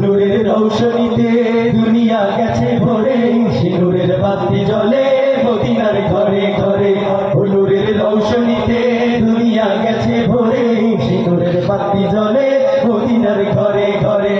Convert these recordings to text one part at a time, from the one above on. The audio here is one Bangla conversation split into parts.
নূরের রৌশনীতে দুনিয়া গেছে ভরে, সে নূরের বাতি জ্বলে মদিনার ঘরে ঘরে। নূরের রৌশনীতে দুনিয়া গেছে ভরে, সে নূরের বাতি জ্বলে মদিনার ঘরে ঘরে।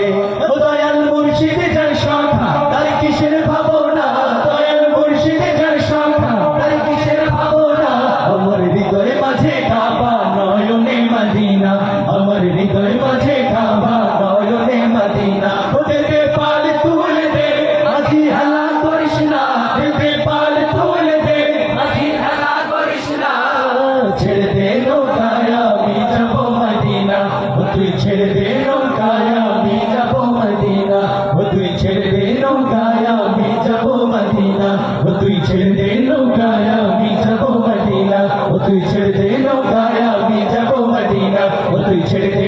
ও দয়াল মুর্শিদে যার সংখ্যা তার কিসের ভাবনা, দয়াল মুর্শিদে যার সংখ্যা তার কিসের ভাবনা। আমার হৃদয় মাঝে কাবা নয়নে মদিনা, আমার হৃদয় মাঝে কাবা নয়নে মদিনা। ওদেরকে পাল তুলে দে আজি হেলা করিস না, ওদেরকে পাল তুলে দে আজি হেলা করিস না। ছেড়ে দে নৌকায় আমি যাব মদিনা, ও তুই ছেড়ে দে নৌকায় আমি যাব মদিনা, ও তুই ছেড়ে দে নৌকায় আমি যাব মদিনা, ও তুই ছেড়ে দে নৌকায় আমি যাব মদিনা, ও তুই ছেড়ে দে নৌকায় আমি যাব মদিনা, ও তুই ছেড়ে দে